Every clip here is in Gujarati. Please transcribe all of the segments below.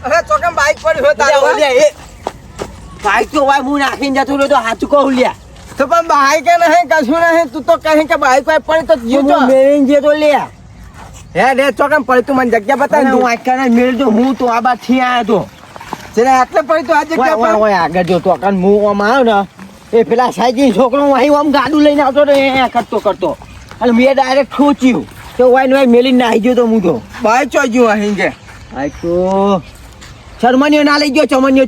અરે ચોકમ બાઈક પડી હોય તારો એ બાઈક તો ભાઈ હું નાખીને જતો રહ્યો તો સાચું કહું લ્યા તો પણ બાઈક નહીં કશું નહીં તું તો કહે કે બાઈક વાઈક પડી તો જીવ મેળીને જે તો લ્યા હે ચોકમ પડી તું મને જગ્યા બતાવ હું આટલા મેળ તો હું તો આ બાદ થી આવ્યો તો જેને આટલે પડી તો આ જગ્યા પર ઓય આગળ જો તો કાન હું આમ આવ્યો ને એ પેલા સાઈકલ છોકરો અહીં આમ ગાડું લઈને આવતો ને એ કરતો અને મેં ડાયરેક્ટ ઠોચ્યું તો વાય મેલીને નાહી ગયો તો હું તો બાઈક ચો ગયું અહીં કે આ તો ચરમનિયો ના લઈ ગયો ચમનિયો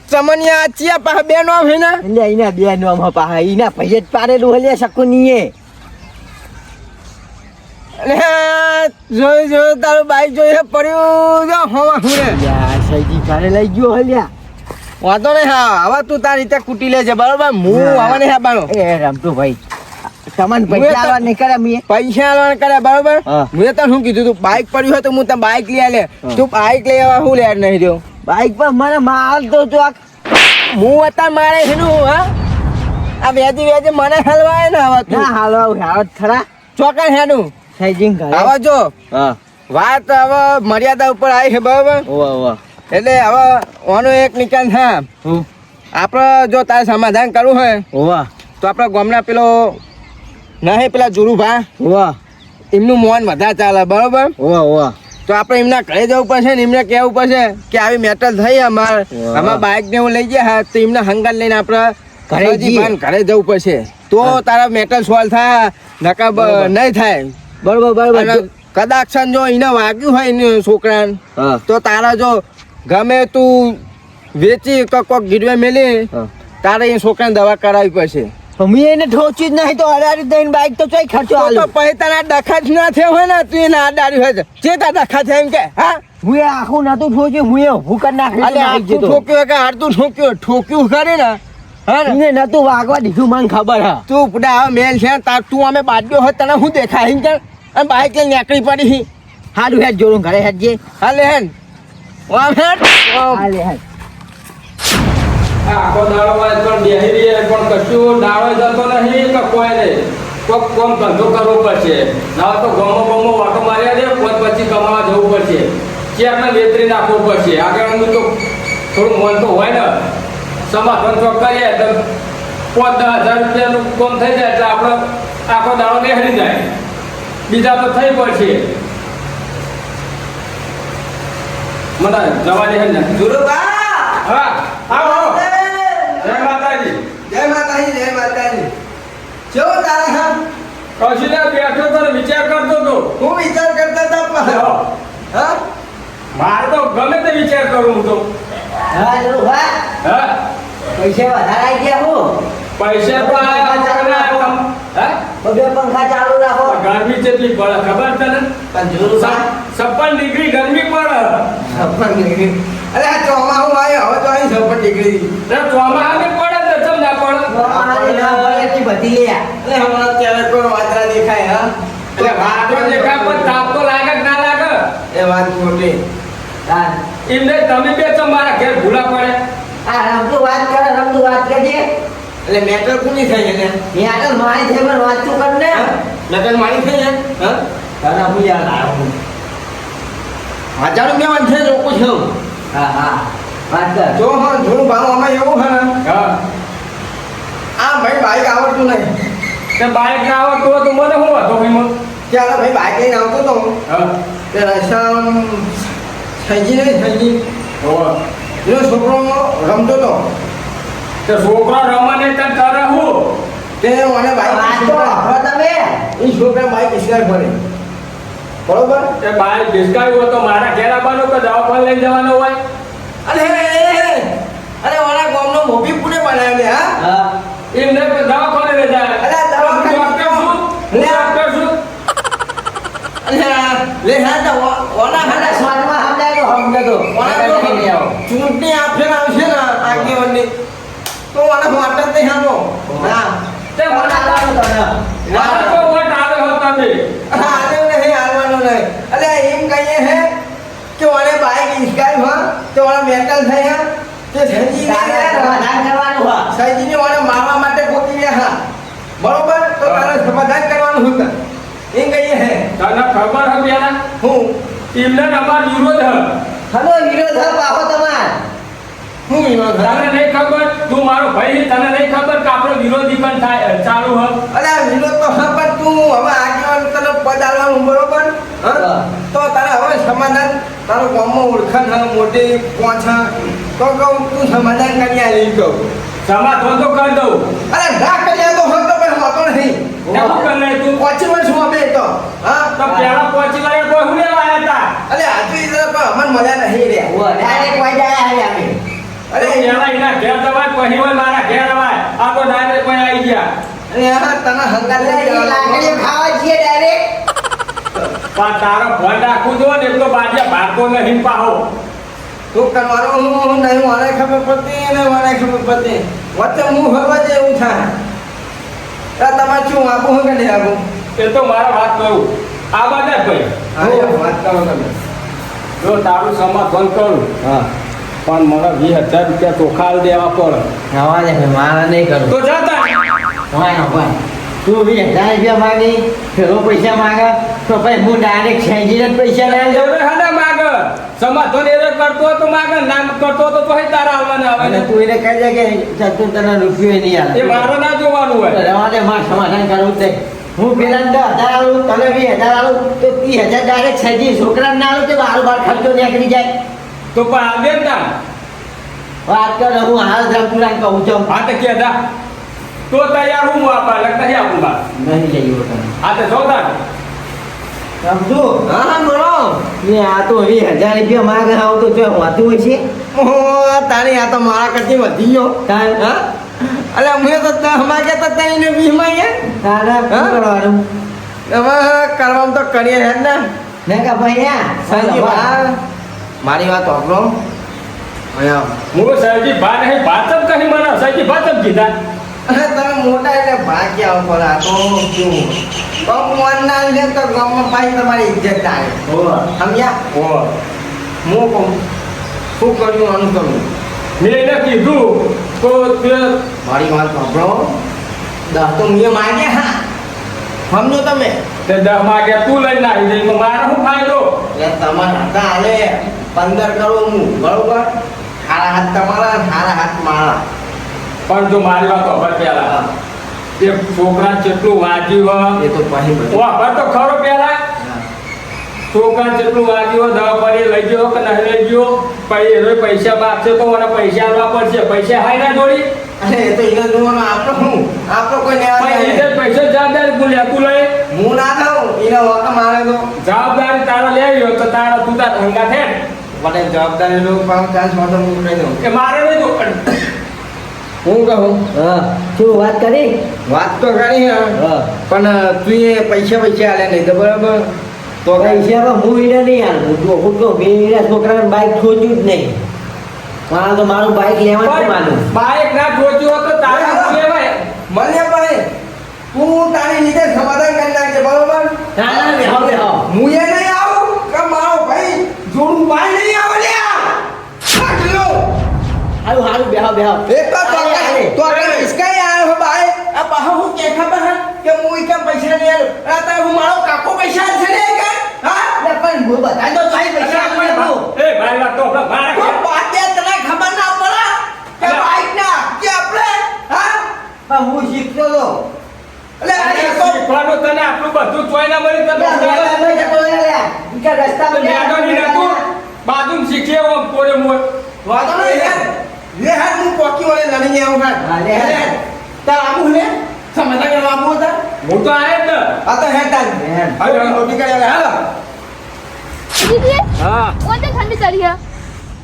ચમનિયા ચિયા પા બે નો હે ને એટલે એના બે નો આમ પા એના ભૈયે જ પારેલું હલે શકુનીએ જોઈ તારું બાઈક જોઈ પડ્યું જો હોવા હુરે યાર સઈજી કારે લઈ ગયો હલ્યા વાતો નહીં હા હવે તું તારી રીતે કૂટી લેજે બરોબર હું હવે નહીં આવવાનો એ રમતો ભાઈ તમને પૈસા આલવા નહીં કરે મે પૈસા આલવા કરે બરોબર હા. મેં તને શું કીધું તું બાઈક પડ્યું હોય તો હું તને બાઈક લઈ આલે તું બાઈક લઈ આવવા હું લેર નહીં દઉં બાઈક પર મને માલ તો જો હું અત્યારે મારે હેનું હા આ વેજી મને હલવાય ને હવે તું ના હાલવા ખરા ચોકન હેનું સઈજી કરે હવે જો હા વાત હવે મર્યાદા ઉપર આવી છે બરોબર ઓવા એટલે હવે ઓનો એક નિકાલ થા હું આપણે જો તારે સમાધાન કરવું હોય ઓવા તો આપણે ગામના પેલો નહીં પેલા જોરુભા ઓવા એમનું મોન વધારે ચાલે બરોબર ઓવા તો આપણે એમના ઘરે જવું પડશે ને એમને કહેવું પડશે કે આવી મેટલ થઈ અમારા બાઇક ને હું લઈ ગયા હા તો એમના હંગાત લઈને આપણે ઘરે જવું પડશે તો તારા મેટલ સોલ્વ થાય નકા નહીં થાય બરોબર કદાચ જો એને વાગ્યું હોય ને છોકરાને તો તારા જો ગમે તું વેચી કોક ગીરવે મેલી તારે એ છોકરાને દવા કરાવવી પડશે મેં એને ઠોચી જ નહીં તો અડાડી દઈને બાઈક તો ચોઈ ખર્ચો તો પછી તને ડખા જ ના થયો હોય ને તું એને અડાડી હોય છે તાર ડખા થયા એમ કે હા હું એ આખું નતું ઠોચ્યું હું એ ભૂકર નાખી ઠોક્યો કે હારતું ઠોક્યું ખરી ને એને નતું વાગવા દીધું મને ખબર હા તું પુડા હવે મેલ છે તાર તું અમે બાજ્યો હોય તને શું દેખાય એમ કે અને બાઈક લઈને નીકળી પડી હાડું હેડ જોડું ઘરે હેડજે હાલે હેડ વામ હેડ હાલે હેડ આખો દાડો વાય પણ બેહી રહી પણ કશું દાડો જતો નહીં કે કોઈ નહીં કોક કોમ ધંધો કરવો પડશે ના તો ગમો વાટો માર્યા દે પોત પછી કમાવા જવું પડશે ચેકને વેતરી નાખવું પડશે આગળનું તો થોડું મન તો હોય ને સમાધાન તો કરીએ તો 5-10,000 રૂપિયાનું કોમ થઈ જાય એટલે આપણે આખો દાડો બેહરી જાય બીજા તો થઈ પડશે મને જવા દે ને ગુરુબા હા આવો જય માતાજી જો તારા હા કૌશિક બેઠો તો વિચાર કરતો તો હું વિચાર કરતા હતા પણ હા મારે તો ગમે તે વિચાર કરું હું તો હા જોડું ભાઈ હા પૈસા વધારે આવી ગયા હું પૈસા તો હા બે પંખા ચાલુ રાખો ગરમી કેટલી પડે ખબર તને પણ જોરું સા 56 ડિગ્રી ગરમી પડે અરે આ ચોમાસું આવ્યો હવે તો અહીં 56 ડિગ્રી ચોમાહાને પડે તો ચમ ના પડે બધી લે એટલે હમણાં ત્યારે કોઈ વાદળા દેખાય હા એટલે વાતો દેખાય પણ તાપ તો લાગે કે ના લાગે એ વાત ખોટી એમને તમે બે ચમ મારા ઘેર ભૂલા પડે આ રમતું વાત કરજે એટલે મેટર કોની થઈ ને યાર મારી છે પણ વાત તું કર ને મેટર મારી થઈ ને હા તારા હું યાર આવ્યો હું 1000 રૂપિયા છે રોકું છું હા વાત કર જો હા થોડું ભાવ આમાં એવું છે ને હા આ ભાઈ બાઈક આવડતું નહીં તે બાઈક ના આવે તો મને શું હતો ભાઈ મને ત્યારે ભાઈ બાઈક લઈને આવતો તો હા તે રસમ થઈ એનો છોકરો રમતો તો તે છોકરા રમાને તને કરે હું તે મને વાત બાઈક તો આપો તમે એ છોકરા બાઈક ઇસ્કાર કરે બરોબર તે બાઈક ડિસ્કાયું તો મારા ઘેર આવવાનો કે દવાખાને લઈ જવાનો હોય અરે વાળા ગામનો મોભી પુણે બનાવ્યો ને હા એમને દવાખાને લઈ જાય અરે દવાખાને ડોક્ટર શું લે. ડોક્ટર શું લે હા તો ઓના મને સ્વાદમાં સમજાય તો સમજે તો ચૂંટણી આપે આવશે ને આગેવાનની તો ઓના વાટ જ નહીં હાલો હા તે કોના લાવો તને મારા તો વોટ આવે હો તમે હા આને નહીં આવવાનો નહીં અલે એમ કહીએ હે કે ઓને બાઈક ઇસ્કાઈ હા તો ઓના મેટલ થઈ હા તે સજી સમાધાન કરવાનું હા સજીને ઓને મારવા માટે ગોતી લે હા બરોબર તો તારે સમાધાન કરવાનું હતું એમ કહીએ હે તને ખબર હે બેના હું એમને અમાર વિરોધ હ હલો વિરોધ હા પાહો તમાર હું વિરોધ તને નહીં ખબર તું મારો ભાઈ તને નહીં ખબર કે આપણો વિરોધી પણ થાય ચાલુ હ અરે આ વિરોધ તો હા પણ તું હવે આગેવાન તને પદ આલવાનું બરોબર હા? હા. તો તારે હવે સમાધાન તારો ગામમાં ઓળખાણ હા મોટી પહોંચ હા તો કહું તું સમાધાન કરી આલી કહું સમાધાન તો કરી દઉં અરે ના કર્યા તો હવે તો પણ હોતો નહીં એવું કર લે તું પહોંચી વર્ષ અમે તો હા તો પેલા પહોંચી વાળા કોઈ હું લેવા આવ્યા હતા અરે આજુ ઈધર પણ અમને મજા નહીં રહ્યા ઓ ડાયરેક્ટ વાઈ જાય અમે અરે તો પેલા એના ઘેર દવાય પછી હોય મારા ઘેર દવાય આ તો ડાયરેક્ટ કોઈ આવી ગયા અરે હા તને હંગાત લઈ લાકડીઓ ખાવા છીએ ડાયરેક્ટ પણ તારો ફોન રાખવું જો ને એટલો બાજ્યા ભાગતો નહીં પાહો તું કરવાનો હું નહીં મને ખબર પડતી ને મને ખબર પડતી વચ્ચે હું ફરવા જેવું થાય તમારે શું આપું હું કે નહીં આપું એ તો મારા વાત કરું આ બધા ભાઈ હા યાર, વાત કરો તમે જો તારું સમાધાન કરું હા પણ મને 20,000 રૂપિયા ચોખા આલી દેવા પડે નવા ને મારા નહીં કરું તો જતા હોય ભાઈ તું 20,000 રૂપિયા માંગી પેલો પૈસા માંગે તો ભાઈ હું ડાયરેક્ટ ખેંચીને જ પૈસા લઈ લઉં એવું હાડા માગ સમાધાન એ કરતો તો માગ નામ કરતો તો પછી તારા આવવાના આવે અને ને તું એને કહી દે કે ચતુર તને રૂપિયો નહીં એ આવે મારો ના જોવાનું હોય રવા દે મારે સમાધાન કરવું જ નહીં. હું પેલા 10,000 આલું તને 20,000 આલું તો 30,000 ડાયરેક્ટ ખેંચી છોકરાને ના આલું તો બાર ખર્ચો નીકળી જાય તો પણ આવે ને તાર વાત કર હું હાલ રામપુરા કહું છું હા તો કે જા તો તૈયાર હું આપા લગતા હે આપું બા નહીં જઈએ તમે હા તો જો તાર સમજુ હા બોલો ને આ તો 20,000 રૂપિયા માંગે આવું તો જો વાતું હોય છે ઓહો તારી આ તો મારા કરતી વધી ગયો તાર હા અલે અમે તો 10 માંગે તો તઈને 20 માંગે તારા શું હા? કરવાનું હવે કરવામાં તો કરીએ હે ને ને કે ભાઈ સાંજી આ બા મારી વાત સાંભળો અહીંયા હું સરજી ભા નહીં ભાતમ કહી મને સરજી ભાતમ કીધા અરે તમે મોટા એટલે ભાગ્યા ઉપર આ તો કેવું કમ વનના લે તો ગામમાં પાછી તમારી ઇજ્જત આવે સમજ્યા ઓ હું કહું શું કર્યું આનું કરું મેં એને કીધું તો તે મારી વાત સાંભળો 10 તો મેં માંગ્યા હા સમજો તમે તે 10 માગે તું લઈને આવી જઈ મારો શું ફાયદો એટલે તમારા હતા હાલે 15 કરોડ હું બરોબર હારા હાથ તમારા હારા હાથ મારા પણ જો મારી વાત ખબર પેલા તે છોકરા કેટલું વાંચ્યું એ તો પછી બધું ખબર તો ખરો પેલા છોકરા જેટલું વાગ્યું દવા પડી લઈ ગયો કે નહીં લઈ ગયો પછી એનો પૈસા માગશે તો મને પૈસા આપવા પડશે પૈસા હાઈ ના જોડી અરે એ તો એને જોવાનું આપણો હું આપણો કોઈ લેવા પણ નહીં. એને પૈસા જવાબદારી તું લેતું લઈ હું ના દઉં એને વખત મારે તો જવાબદારી તારા લે આવ્યો તો તારા તું તાર હંગા થે મને જવાબદારી નું કામ ચાન્સ માટે હું કહી દઉં કે મારે નહીં તો હું કહું હા શું વાત કરી વાત તો કરી હે. હા પણ તું એ પૈસા આલે નહીં તો બરાબર તો કઈ પૈસા હું એને નહીં આલું હું તો મેં એના છોકરાને બાઈક ઠોચ્યું જ નહીં મારા તો મારું બાઈક લેવા જ માનું બાઈક ના જોચ્યું હોત તો તારે શું લેવાય મને ભાઈ તું તારી રીતે સમાધાન કરી નાખજે બરોબર ના ના બેહો બેહો હું એ નહીં આવું કે મારો ભાઈ જોડું ભાઈ નહીં આવે લ્યા આટલો હારું હારું બેહો બેહો એક તો અગર इसका ही आया हो भाई अब बाहर हूँ क्या खबर है कि मुई का पैसा नहीं आया राता हूँ मारो काको पैसा से लेगा हाँ એટલે પણ હું બતાવી દો તારી પૈસા આપી દઉં એ ભાઈ વાત તો આપણે મારા तो ઘેર. बात ये तना खबर ना पड़ा कि बाइक ना कि अपने हाँ પણ હું શીખતો હતો अरे અરે अरे तो શીખવાનું તને આટલું બધું ચોય ના મળી તને બાજુ શીખે પોરે મોર वादा नहीं यार ये हाथ मुंह पॉकी वाले लड़ने आऊंगा हाँ, ले हाथ। ता आबू ले समझा कर आबू था હું તો આયા જ ને आता है ताल है। अरे रोटी का यार हां દીદી હા ઓતે ઠંડી ચડી હે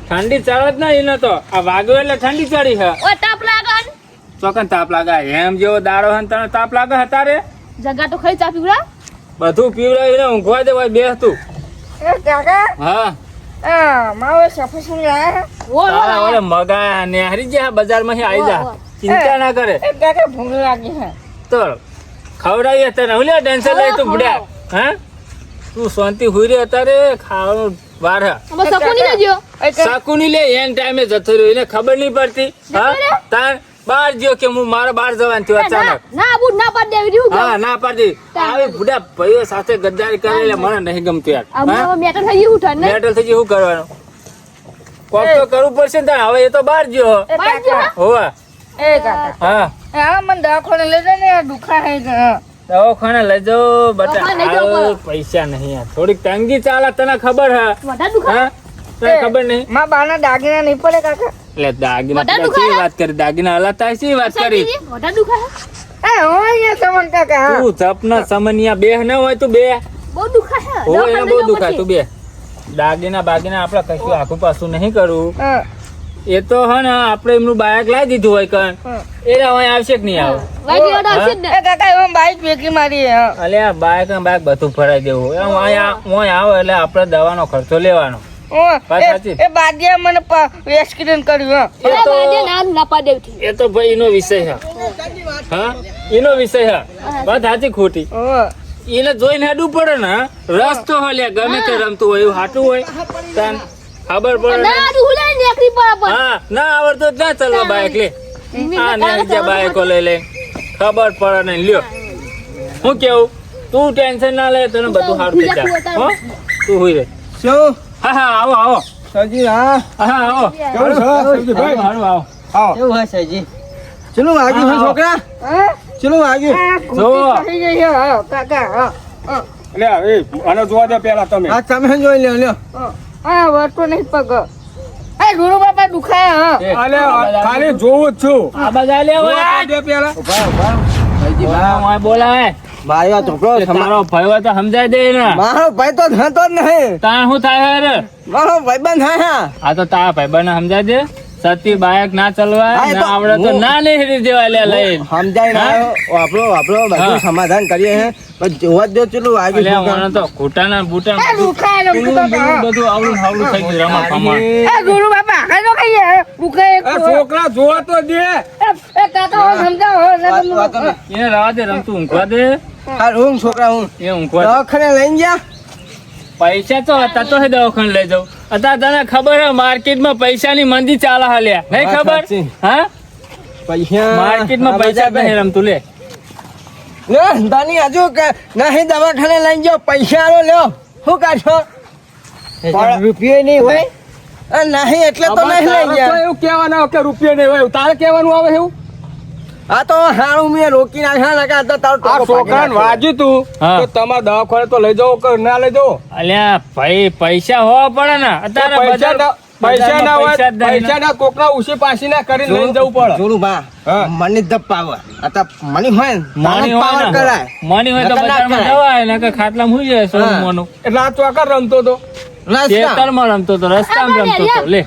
ઠંડી ચડે જ નહીં ને તો આ વાગ્યો એટલે ઠંડી ચડી છે ઓ તાપ લાગન ચોકન તાપ લાગે એમ જેવો દાડો હે ને તને તાપ લાગે હતારે જગા તો ખઈ ચા પીવડા બધું પીવડાવીને ઊંઘવા દેવાય બેસતું એ કાકા હા મારો સફરજન લાયા ઓ તારા ઓલે મગા નેહરી જાય બજારમાં આવી જા ઓહો. ચિંતા ના કરે એ કાકા ભૂખ લાગી છે તો ખવડાવીએ તને હું લે ટેન્શન લઈ તું બુડ્યા હા તું શાંતિ હુઈ રહ્યો અત્યારે ખાવાનું વાર હે અમે સકુની લેજો સાકુની લે એન ટાઈમે જતો રહ્યો એને ખબર નહીં પડતી હા જતો રહ્યો? તાર બહાર ગયો કે હું મારા બહાર જવાનું થયું ના અચાનક ના આબુ ના પાડ દેવી રહ્યું હા ના પાડી આવી બુડા ભાઈઓ સાથે ગદ્દારી કરે એટલે મને નહીં ગમતું યાર અમે હા? હવે મેટર થઈ ગયું ઉઠન ને મેટલ થઈ ગયું શું કરવાનું કોક તો કરવું પડશે ને તાણ. હવે એ તો બહાર ગયો એ કાકા હોવા. એ કાકા હા હા મને દવાખાને લઈ જાય ને દુખા હે દવાખાને લઈ જાઓ દવાખાને લઈ બટા. જાઓ હાલ પૈસા નહીં યાર. થોડીક તંગી ચાલે તને ખબર હે મોઢા દુખાય હા તને ખબર નહીં માં બાના દાગીના નહીં પડે કાકા એટલે દાગીના મોઢા પેલા દુખાય? શી વાત કરી દાગીના હલાતા શી વાત કરી શાંતિજી, મોઢા દુખાય એ હો અહીંયા સમન કાકા હા તું જપના સમનિયા બે ન હોય તું બે બહુ દુખાય હોય દવાખાને એને બહુ લઈ જાઓ દુખાય તું પછી. બે દાગીના બાગીના આપણે કશું આખું પાછું નહીં કરવું હા એ તો હે ને આપણે એમનું બાયક લાવી દીધું હોય કણ હા. એ અહીં આવશે કે નહીં આવે વાગી ઓઢ આવશે જ ને. એ કાકા એમાં બાઈક વેકી મારી હે હા. અલે આ બાયક ને બાયક બધું ફરાઈ દેવું એમ અહીં આવે એટલે આપણે દવાનો ખર્ચો લેવાનો ઓ, વાત સાચી. એ બાદિયા મને એક્સિડન્ટ કર્યું હા એ ઓલા તો બાજે ના પાડેવથી. એ તો ભાઈ એનો વિષય છે હા એનો વિષય છે વાત સાચી ખોટી ઓ એને જોઈને હેડવું પડે ને રસ્તો હોય ગમે તે રમતું હોય એવું હાટું હોય તાન ખબર પડે ને. ના તું હુલાઈ નેકરી પર આપણ. હા ના આવડતો જ ના ચાલવા બાઈક લે હા ને બીજા બાઈકો લઈ લે ખબર પડે ને લ્યો હું કેવું તું ટેન્શન ના લે તને બધું સારું થઈ જાય હો તું હુઈ રે શું હા હા આવો આવો સજી હા હા આવો કેવું છે સજીભાઈ? સારું આવો આવો કેવું હોય સજી? ચલું વાગ્યું છે હા. છોકરા હા ચલું વાગ્યું આ કુટી થઈ ગઈ છે હા કાકા હા હા આને જોવા દે પેલા તમે આ તમે જોઈ લ્યો લ્યો હા. હા વળતો નહીં પગ એ ગુરુ બાપા દુખાયા હા ખાલી જોવું જ છું આ બધા લે દે પેલા બોલાય મારી વાત છોકરો તારો ભાઈ હોય તો સમજાય દે ને મારો ભાઈ તો થતો જ નહીં તાર શું થાય રે મારો ભાઈ બંધ હા આ તો તારા ભાઈ ને સમજાય દે સતી બાયક ના ચલવાય હા, એ તો ના આવડે તો હું- ના નહીં હેરી દેવાય લે લઈને સમજાય ના આપણો બધું હા. સમાધાન કરીએ હે પણ જોવા જ દો ચલું વાગ્યું એટલે છોકરા. મને તો ઘૂંટાના બૂટા એ દુખાય ને પેલું કાકા હા. બધું આવડું હાવડું થઈ ગયું રમા ફમા. એ ગુરુ બાપા આ તો કઈ હે દુખાય એક તો. છોકરા જોવા તો દે એ કાકા હો સમજાવો હો વાત- વાતો નહીં. એને રવા દે રમતું ઊંઘવા દે હાલ ઊંઘ છોકરા ઊંઘ એ ઊંઘવા દે. દવાખાને લઈને ગયા પૈસા તો હતા તો હે દવાખાને લઈ જાઉં અત્યારે તને ખબર હે માર્કેટમાં પૈસાની મંદી ચાલે હાલ્યા નહીં વાત ખબર સાચી. હા પૈસા માર્કેટમાં પૈસા જ નહીં રમતું લે દાની હજુ નહીં દવાખાને લઈને જાઓ પૈસા આલો લ્યો શું કાઢો રૂપિયો નહીં હોય નહીં એટલે તો નહીં લઈ ગયા એવું કહેવાનું કે રૂપિયા નહીં હોય તારે કહેવાનું આવે એવું આ તો હારું મેં રોકી નાખ્યા ને તો તારો ટોકો ભાગી નાખ્યો. વાગ્યું તું હા. તો તમારે દવાખાને તો લઈ જાઓ કે ના લઈ જાઓ અલ્યા ભાઈ પૈસા હોવા પડે ને અત્યારે પૈસા બજાર- પૈસા ના હોય બજારમાં પૈસા જ નહીં ને. પૈસા ના કોકના ઉછી પાછી ના કરીને લઈને જવું પડે જોરું બા હા. મની ધ પાવર આ મની હોય ને માની હોય પાવર ને કરાય માની હોય તો નકર ના બજારમાં કરાય. જવાય ને કે ખાટલામાં હુઈ જાય હા. સોનું એટલે આ ચોકર રમતો હતો રસ્તા. ખેતરમાં રમતો હતો રસ્તામાં રમતો હતો લે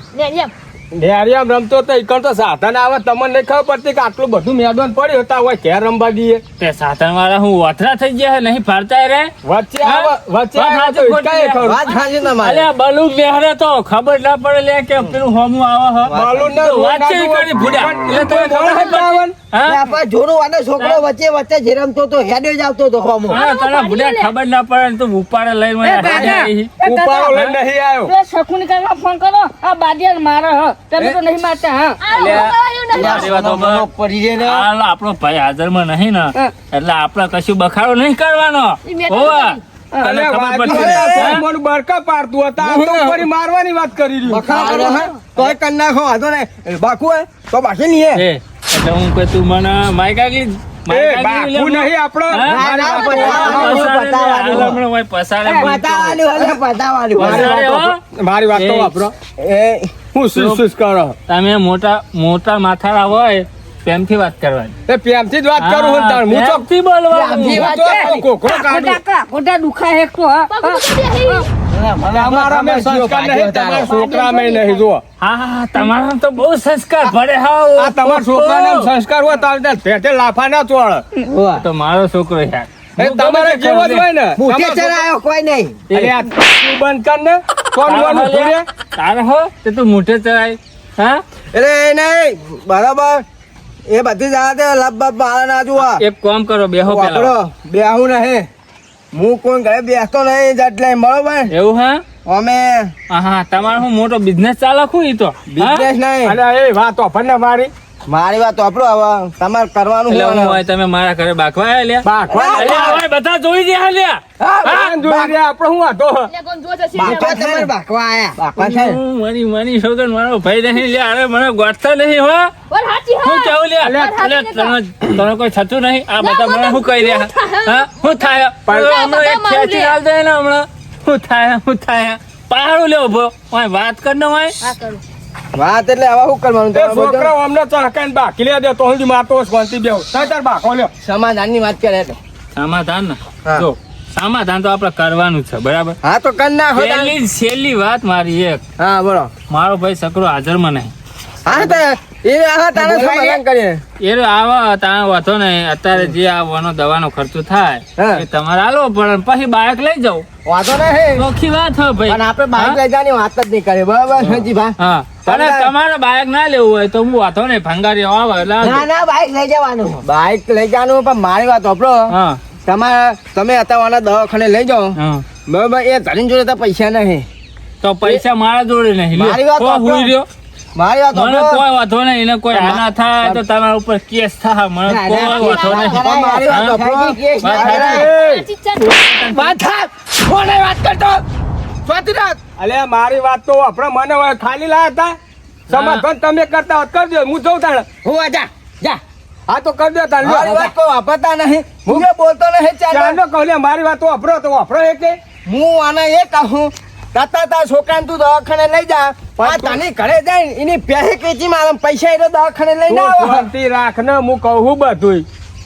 નેરિયામ રમતો હતો ઈકણ તો સાધન આવે તમને નહીં ખબર પડતી કે આટલું બધું મેદાન પડ્યું હતા હોય ઘેર રમવા દઈએ તે સાધન વાળા હું વાથરા થઈ ગયા હે, નહીં ફરતા રે વચ્ચે હા? વચ્ચે વાત આવે તો સાચી હિચકાએ ખોટી ખરું. વાત સાચી તમારી અલ્યા બલુ બેહરે તો ખબર ના પડે લે કે પેલું હોમું આવે હ માલું ના તો રોડ વાત ના છે ઈ જોવા. કરી ભૂડા. એટલે તમે કોઈ મોણસ ખબર જ ના આવે ને. હા? આપણા જોરો વાળો છોકરો વચ્ચે વચ્ચે જે રમતો તો હેડ્યો જ આવતો હતો હોમો. હા, તને ભૂડા ખબર ના પડે ને તું ઉપાડે લઈને મને એ દાદા. હાજરી. એ ઉપાડો કાકા લઈને નહીં આવ્યો બે શકુની કાકા ફોન કરો આ બાદિયાને મારે હ તમે તો નહીં મારતા હા મારી વાત સોનો મોનો સાંભળ. પડી રહે ને. હાલ આપણો ભાઈ હાજરમાં નહીં ને હા. એટલે આપણે કશું બખાડો નહીં કરવાનો ઈ મેં તો હોવા કરી. તને અરે ખબર વાગ્યું પડશે છે, હા? મને બરકા પાડતું હતા આ તો ફરી મારવાની વાત કરી રહ્યું બખાડો કરો હે તોય કરી નાખો વાંધો નહીં બાકુ હે તો બાકી નહીં હે એ, એટલે હું કહું તું મને માઈક આગલી એ બાકુ નહીં આપણો હા? ના, પસારે લે, પતાવવાનું. હાલ હમણાં હોય પસારે પતાવાનું હોય, પતાવાનું હોય. પસારે હો. મારી વાત તો એ. વાપરો એ હું શું કરો તમે મોટા માથાળા હોય પ્રેમથી વાત કરવાની એ પ્રેમથી જ વાત કરું હું તાર હું તો પ્રેમથી બોલવાનું. પ્રેમથી હું તો કોકરો કાઢું ખોટા દુખાય એક તો હા અમારા મેં સંસ્કાર નહીં તમારા છોકરા મેં નહીં જુઓ હા હા તમારા તો બહુ સંસ્કાર ભરે આ હા તમારા છોકરાને સંસ્કાર હોય તાર પેટે લાફા ના ચોળ હોવા. તો મારો છોકરો યાર એ તમારે જેવો જ હોય ને મુઠે તમારો ચડાયો કોઈ નહીં. છોકરો- અરે આ તું બંધ કર ને કોણ કોણ ઉભું તારે હો તે તું મુઠે ચડાય હા એટલે એ નહીં બરાબર એ બધી જાતે લાભ બાપ મારા ના જોવા એક કામ કરો બેહો પેલા વાપરો બેહું નહીં હું કોઈ ઘરે બેસતો નહીં એટલે બરોબર એવું હા અમે હા તમારો હું મોટો બિઝનેસ ચાલક હું ઈ તો હા? બિઝનેસ નહીં અરે એ વાત ઓફર ને મારી મારી વાત વાપરો હવે તમારે કરવાનું એટલે હોય હું ને. હોય તમે મારા ઘરે બાકવા આયા લ્યા બાકવા અલ્યા હવે બધા જોઈ ગયા લ્યા હા, જોઈ રહ્યા આપણે હું હતો એટલે કોણ જોશે છે? બાકવા તમારે બાકવા આયા બાપા છે ને. મની છોકર મારો ભાઈ નહીં લ્યા અરે મને ગોઠતા નહીં હો બોલ હાચી હા. હું કેવું લ્યા અલ્યા, તને કોઈ થતું નહીં આ બધા મને શું કહી રહ્યા હા શું થાય બધા હમણાં એક મારું ખેંચી લે. હાલ દે ને હમણાં શું થાય પહાડું લે ઉભો ઓય વાત કર ને ઓય હા કરું. વાત એટલે હવે શું કરવાનું એ તમારે બધું? છોકરા અમને ચહકાઈને બાકી લે દે તો હું મારતો શાંતિ બેવ તાર બાકો લ્યો સમાધાનની વાત કરે તો. સમાધાન ને હા. જો સમાધાન તો આપણે કરવાનું છે બરાબર હા તો કર નાખો તાર. છેલ્લી વાત મારી એક હા બોલો મારો ભાઈ છોકરો હાજરમાં નહીં હા તો એ હા તારે સમાધાન કરીએ. એ આવા તાણ વાંધો નહીં અત્યારે જે આવવાનો દવાનો ખર્ચો થાય હા. એ તમારે આલો પણ પછી બાઇક લઈ જાવ વાંધો નહીં ચોખ્ખી વાત હોય ભાઈ પણ આપણે બાઈક લઈ જવાની વાત જ નહીં કરીએ બરાબર સંજીભા? હા અને તમારે બાઇક ના લેવું હોય તો હું વાંધો નહીં ભંગારી આવે એટલે આવજો. ના ના બાઈક લઈ જવાનું બાઈક લઈ જવાનું પણ મારી વાત વાપરો હા તમે અત્યારે દવાખાને લઈ જાઓ હા બરાબર એ ધણી જોડે તો પૈસા નહીં. તો પૈસા મારા જોડે નહીં લ્યો. મારી વાત કોઈ વાપરો. હુઈ રહ્યો મારી વાત મને વાપરો. કોઈ વાંધો નહીં એને કોઈ આના થાય તો તમારા ઉપર કેસ થાય મને ના, કોઈ ના, વાંધો ના, નહીં ના, મારી વાત હા? વાપરો. વાત સાચી. હાચી જ છે ને. વાત થાક. કોને વાત કરતો સ્વાતિ રાખ. અલે મારી વાત તો આપણે મને હવે ખાલી લાયા હતા સમાધાન તમે કરતા હોત કરી દો હું જઉં તાણ હું જા જા હા તો કરી દો તાણ મારી વાત કોઈ વાપરતા નહીં હું એ બોલતો નહીં ચાલો ચાલો કહું લે મારી વાત તો વાપરો એ કે હું આને એ કહું તાતા છોકરાને તું દવાખાને લઈ જા આ તને ઘરે જાય એની પહેરી કેચી મારા પૈસા એ દવાખાને લઈને તું આવો શાંતિ રાખ ને હું કહું બધું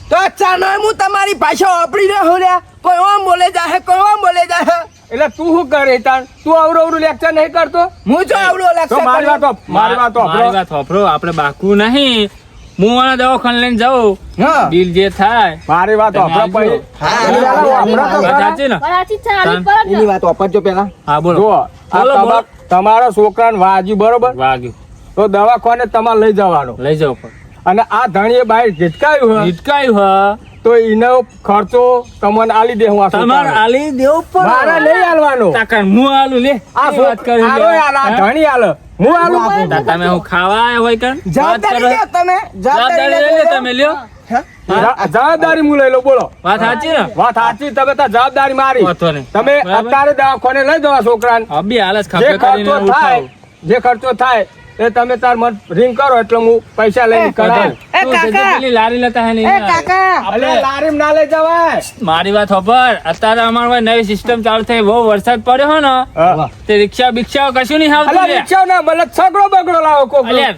તો ચાલો હું તમારી ભાષા વાપરી રહ્યો લ્યા કોઈ ઓમ બોલે જાહે કોઈ ઓમ બોલે જાહે એટલે તું શું કરે તાણ તું અવરું લેક્ચર નહીં કરતો હું જો આવડો તો લક્ષ મારી વાત મારી વાત મારી વાત વાપરો આપણે બાકવું નહીં હું આના દવાખાને લઈને જાઉં હા બિલ જે થાય મારી વાત તમે વાપરો આવજો. પછી હા, વાપરો તો વાત ખરા. સાચી ને પણ હાચી જ છે આલી પર જ એની વાત વાપરજો પેલા હા બોલો જુઓ આ બોલો, બોલો. તમારા છોકરાને વાગ્યું બરોબર વાગ્યું તો દવાખાને તમારે લઈ જવાનો લઈ જાવ પણ અને આ ધણીએ બહાર ઝીટકાયું હોય હિચકાયું હ તો એનો ખર્ચો તમને આલી દે હું આ તમારે છોકરાને. આલી દેવું મારે પડે નહીં આલવાનો તાકાત હું આલું લે આ એ વાત કરી આલો યાર, આ ધણી આલે હું આલું તા તમે હું ખાવા આવ્યા હોય કણ વાત જવાબદારી કરો લ્યો તમે જવાબદારી લઈ લે તમે લ્યો જવાબદારી હું લઈ લો બોલો વાત સાચી ને વાત સાચી તમે તો જવાબદારી મારી વાંધો નહીં. તમે બરાબર. અત્યારે દવાખાને લઈ જવા છોકરાને અબી હાલ જ જે ખભે કરીને ખર્ચો થાય ઉઠાવ જે ખર્ચો થાય એ તમે તાર મન રિંગ કરો એટલે હું પૈસા લઈને કરાવું તું જજે પેલી લારી લેતા હે નહીં અલે લારીમ ના લઈ જવાય મારી વાત ખબર અત્યારે અમાર ભાઈ નવી સિસ્ટમ ચાલુ થઈ બહુ વરસાદ પડ્યો હો ને હા. તે રિક્ષા બિક્ષા કશું નહીં આવતું અલે લે. રિક્ષા ના મને સગડો બગડો લાવો કોક અલ્યા,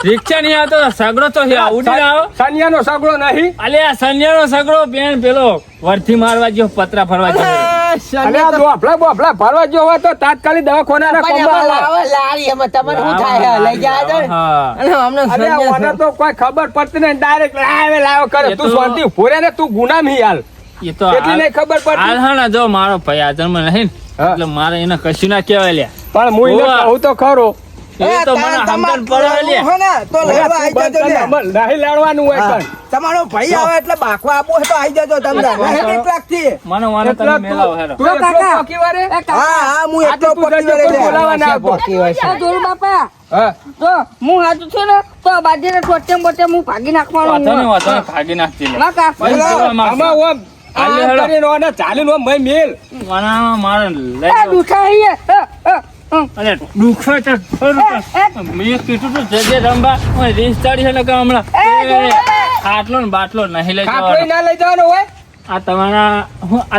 રિક્ષા નહીં આવતો તો સગડો તો છે, ઉડી આવો સનિયાનો સગડો નહીં અલ્યા સંન્યાનો સગડો પેન પેલો વરથી મારવા જેવો પતરા ફરવા જેવો અલે આ બોફલા ભરવા જો હોય તો તાત્કાલિક દવાખાનાના કોમમાં લાવો. લારી એમાં તમને શું થાય લઈ જાજો ને. હા. અલે આ મને તો કોઈ ખબર પડતી નહીં ડાયરેક્ટ લાવો કરે એ તું તો- શાંતિ ઉભો રહે ને તું ગુનામી હાલ એ તો એટલી નહીં ખબર હાલ પડતી હા ને જો મારો ભાઈ હાજરમાં નહીં ને, હા. એટલે મારે એને કશું ના કહેવાય લ્યા પણ હું એને ઓવા. કહું તો ખરો એ તો મને સમજણ પડે લ્યા તો લેવા આવી જજો લે. નહીં લડવાનું હોય હા. પણ તમારો ભાઈ આવે એટલે બાકવા આપો હોય તો આવી જજો તમને નહીં બીક લાગતી. મને મને એટલે તમે મેલાવો હેરો તું એકલો પોકી વારે? હા હું આ તો એકલો તું પકડી જજો, લઈ કોઈ લે. બોલાવા ના આવતો. આ જોરું બાપા હા. જો હું હાથું છે ને તો આ બાજરીના ટોટેમ બોટેમ હું ભાગી નાખવાનો વાતો ને હું. વાતો ને ભાગી નાખતી લે ના કા? પછી જોવા માંગશે. આમાં ઓમ હાલે આમ હેડો. કરીને ઓને ચાલીને ઓમ મય મેલ મને મારે લઈ એ જાઓ. દુખા અહીંયા. અરે દુખે તો ખરું તો. મેં કીધું તું જજે રંબા ઓય રીસ ચડી છે ને કે હમણાં આટલો ને બાટલો નહીં લઈ ખાટલો જવાનો ના લઈ જવાનો હોય આ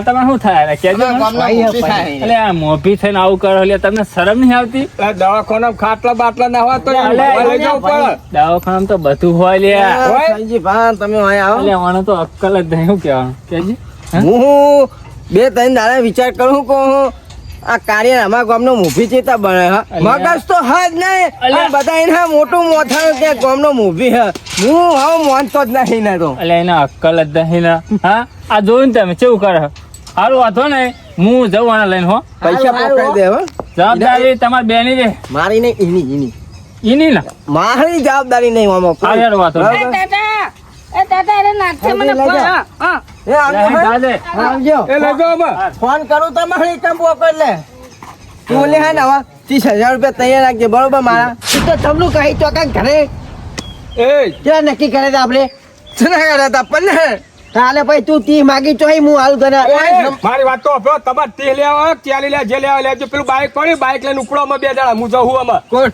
તમારે શું થાય રે? કહેજો મને. ગામના મોટી થાય. અલે આ મોભી થઈને આવું કરો લે તમને શરમ નહીં આવતી આ દવાખાનામાં ખાટલા બાટલા ના હોય તો અલે, લઈ જવું પડે દવાખાનામાં તો બધું હોય લે હોય? સંજીભા, તમે અહીં આવો. અલે મને તો અક્કલ જ નહીં શું કહેવાનું કેજી હું બે ત્રણ દાડા વિચાર કરું કહું આ કાર્ય અમારા ગામનો મૂવી ચેતા બને હા મગજ તો હજ નહીં અલ્યા. આ બધા એના મોટું મોથાનું કે ગામનો મૂવી હે હું હવે માનતો જ નહીં ને તો અલે એને અક્કલ જ નહીં ને હા આ જોયું ને તમે કેવું કરે સારું વાંધો ને હું જવું આને લઈને હો પૈસા પકડી દે હો જવાબદારી તમારી બેની છે મારી નહીં એની એની ને મારી જવાબદારી નહીં આમાં હા યાર વાંધો એ નહીં. તાતા અરે નાખશે મને લઈ જા. હા, હા. એ આવજો હે. દાદે આવજો એ લઈ જાઓ આમાં. ફોન કરું તમારી કેમ પકડ લે તું લે હે ને હવે 30,000 રૂપિયા તૈયાર રાખજે બરોબર મારા તું તો તમનું કહી તો કાંઈ ઘરે એ કેટલા નક્કી કરે છે આપણે શેના કર્યા હતા પણ તાલે પછી તું 30 માગી ચોય હું હાલ તને એ, મારી વાત તો સાંભળો. તમારે તે લેવા ચાલી લે જે લેવા લેજો. પેલું બાઈક પડ્યું બાઈક લઈને ઉપડો અમે 2 જણા હું જાઉં અમે. કોણ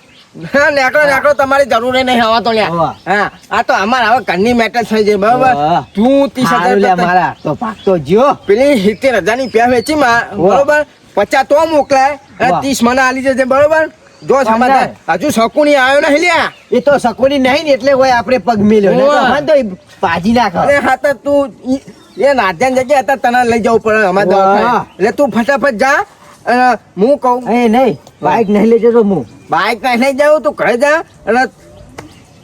હા નેકળો તમારી જરૂર નહીં હવા તો લ્યા હોવા. હા આ તો અમાર હવે ઘરની મેટર થઈ જાય બરાબર હોવા. તું 30,000 હારું લે મારા તો ભાગતો જ્યો પેલી 70,000 ની પ્યા વેચી માં હોવા. બરોબર 50 તો મોકલાય અને હોવા. 30 મને આલી જશે બરોબર જો સમાધાન હજુ શકુની આવ્યો નહીં લ્યા એ તો સકોની નહીં ને એટલે હોય આપણે પગ મેલ્યો ને તો હોવા. મને તો ઈ ભાજી નાખ અરે હા તો તું એ નાધ્યાન જગ્યાએ હતા તને લઈ જવું પડે અમારે હોવા. દવાખાને. એટલે તું ફટાફટ જા અને હું કહું એ નહીં બાઈક નહીં લેજો તો હું બાઈક નહીં લઈ જાઉં તું ઘરે જા અને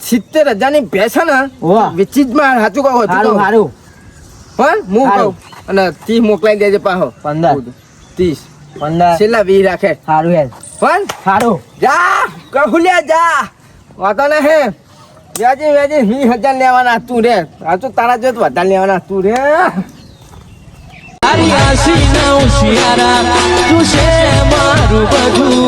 70,000 ની ભેંસ છે ને હોવા. વેચી જ માર સાચું કહું સારું સારું પણ હું હારું. કહું અને 30 મોકલાઈ દેજે પાહો 15 30 15 છેલ્લા 20 રાખે સારું યાર પણ સારું જા કહુલ્યા જા વાતો ને હે વ્યાજી 20,000 લેવાના તું રે આ તો તારા જો વધારે લેવાના તું રે તારી આશી ના ઉશિયારા તું છે મારું બધું